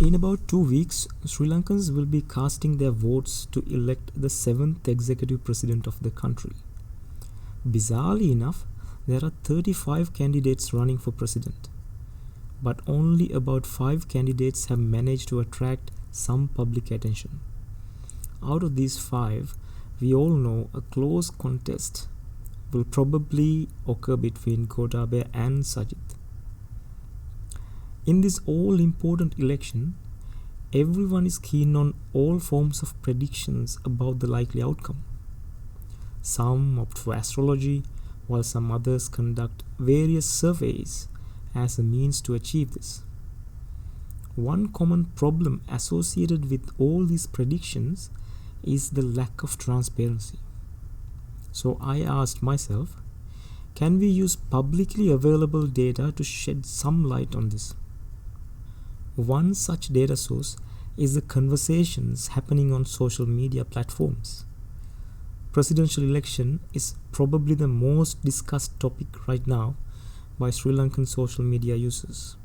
In about 2 weeks, Sri Lankans will be casting their votes to elect the 7th executive president of the country. Bizarrely enough, there are 35 candidates running for president, but only about 5 candidates have managed to attract some public attention. Out of these 5, we all know a close contest will probably occur between Gotabaya and Sajith. In this all-important election, everyone is keen on all forms of predictions about the likely outcome. Some opt for astrology, while some others conduct various surveys as a means to achieve this. One common problem associated with all these predictions is the lack of transparency. So I asked myself, can we use publicly available data to shed some light on this? One such data source is the conversations happening on social media platforms. Presidential election is probably the most discussed topic right now by Sri Lankan social media users.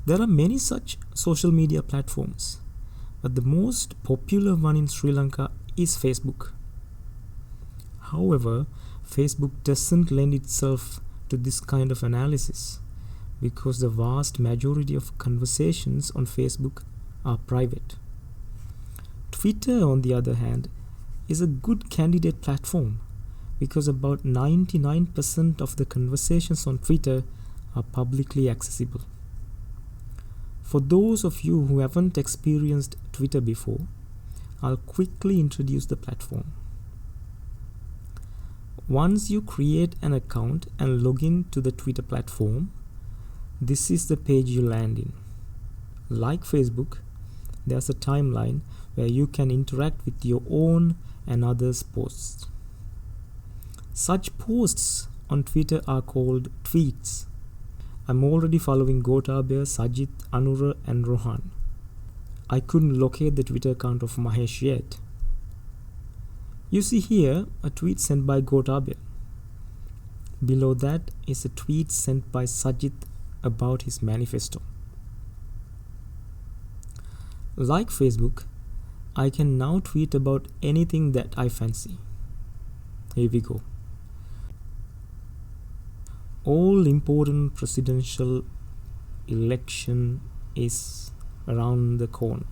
There are many such social media platforms, but the most popular one in Sri Lanka is Facebook. However, Facebook doesn't lend itself to this kind of analysis because the vast majority of conversations on Facebook are private. Twitter, on the other hand, is a good candidate platform because about 99% of the conversations on Twitter are publicly accessible. For those of you who haven't experienced Twitter before, I'll quickly introduce the platform. Once you create an account and log in to the Twitter platform, this is the page you land in. Like Facebook, there's a timeline where you can interact with your own and others' posts. Such posts on Twitter are called tweets. I'm already following Gotabaya, Sajith, Anura and Rohan. I couldn't locate the Twitter account of Mahesh yet. You see here a tweet sent by Gotabaya. Below that is a tweet sent by Sajith about his manifesto. Like Facebook, I can now tweet about anything that I fancy. Here we go. All important presidential election is around the corner.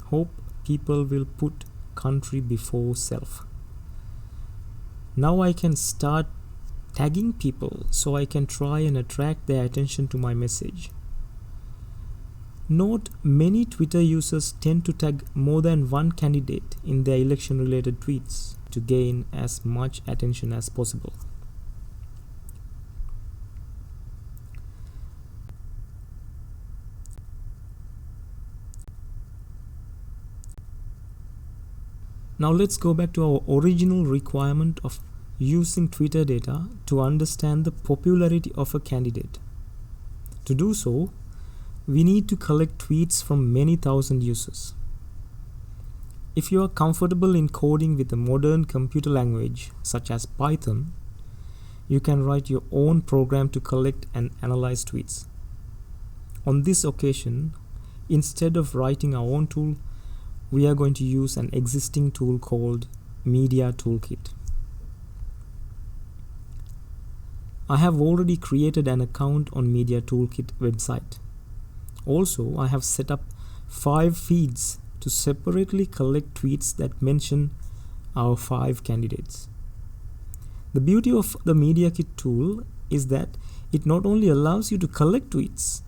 Hope people will put country before self. Now I can start tagging people so I can try and attract their attention to my message. Note, many Twitter users tend to tag more than one candidate in their election-related tweets to gain as much attention as possible. Now let's go back to our original requirement of using Twitter data to understand the popularity of a candidate. To do so, we need to collect tweets from many thousand users. If you are comfortable in coding with a modern computer language such as Python, you can write your own program to collect and analyze tweets. On this occasion, instead of writing our own tool, we are going to use an existing tool called Media Toolkit. I have already created an account on Media Toolkit website. Also, I have set up 5 feeds to separately collect tweets that mention our 5 candidates. The beauty of the Media Kit tool is that it not only allows you to collect tweets,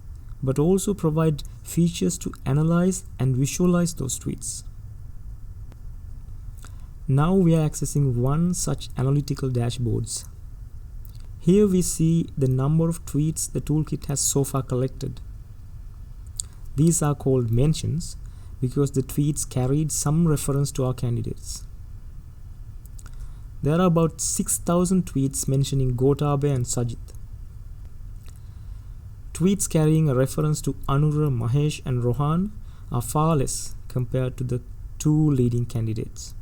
but also provide features to analyze and visualize those tweets. Now we are accessing one such analytical dashboards. Here we see the number of tweets the toolkit has so far collected. These are called mentions because the tweets carried some reference to our candidates. There are about 6,000 tweets mentioning Gotabaya and Sajith. Tweets carrying a reference to Anura, Mahesh and Rohan are far less compared to the 2 leading candidates.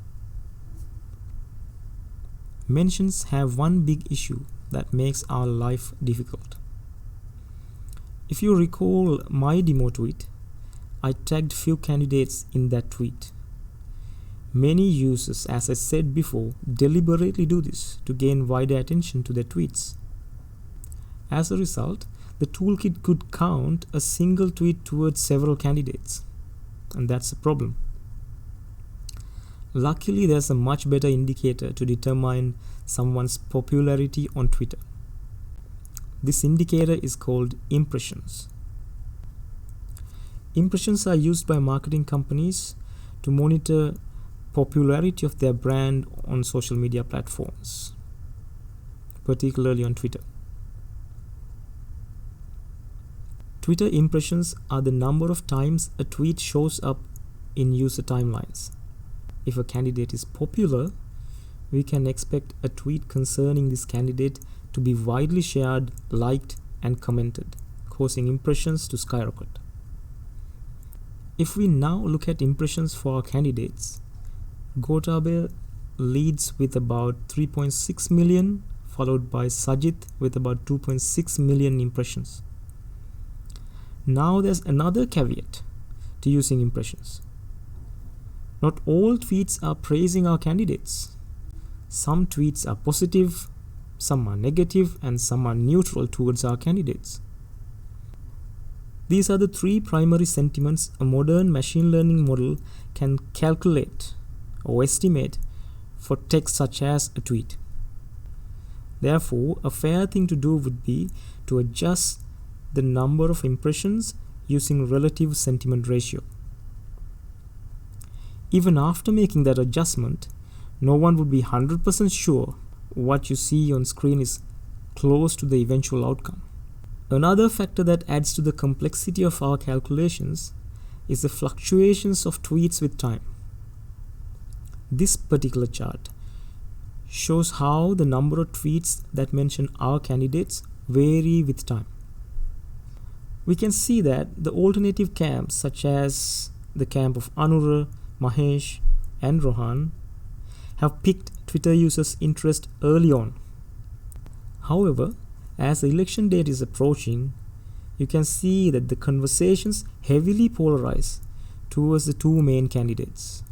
Mentions have one big issue, that makes our life difficult. If you recall my demo tweet, I tagged few candidates in that tweet. Many users, as I said before, deliberately do this to gain wider attention to their tweets. As a result, the toolkit could count a single tweet towards several candidates, and that's a problem. Luckily, there's a much better indicator to determine someone's popularity on Twitter. This indicator is called impressions. Impressions are used by marketing companies to monitor popularity of their brand on social media platforms, particularly on Twitter. Twitter impressions are the number of times a tweet shows up in user timelines. If a candidate is popular, we can expect a tweet concerning this candidate to be widely shared, liked, and commented, causing impressions to skyrocket. If we now look at impressions for our candidates, Gotabaya leads with about 3.6 million, followed by Sajith with about 2.6 million impressions. Now there's another caveat to using impressions. Not all tweets are praising our candidates. Some tweets are positive, some are negative, and some are neutral towards our candidates. These are the three primary sentiments a modern machine learning model can calculate or estimate for text such as a tweet. Therefore, a fair thing to do would be to adjust the number of impressions using relative sentiment ratio. Even after making that adjustment, no one would be 100% sure what you see on screen is close to the eventual outcome. Another factor that adds to the complexity of our calculations is the fluctuations of tweets with time. This particular chart shows how the number of tweets that mention our candidates vary with time. We can see that the alternative camps, such as the camp of Anura, Mahesh, and Rohan, have piqued Twitter users' interest early on. However, as the election date is approaching, you can see that the conversations heavily polarize towards the two main candidates.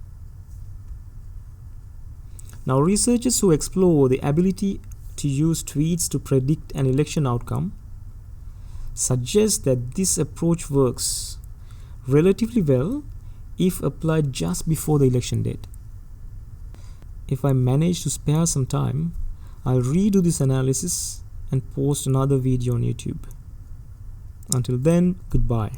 Now, researchers who explore the ability to use tweets to predict an election outcome suggest that this approach works relatively well if applied just before the election date. If I manage to spare some time, I'll redo this analysis and post another video on YouTube. Until then, goodbye.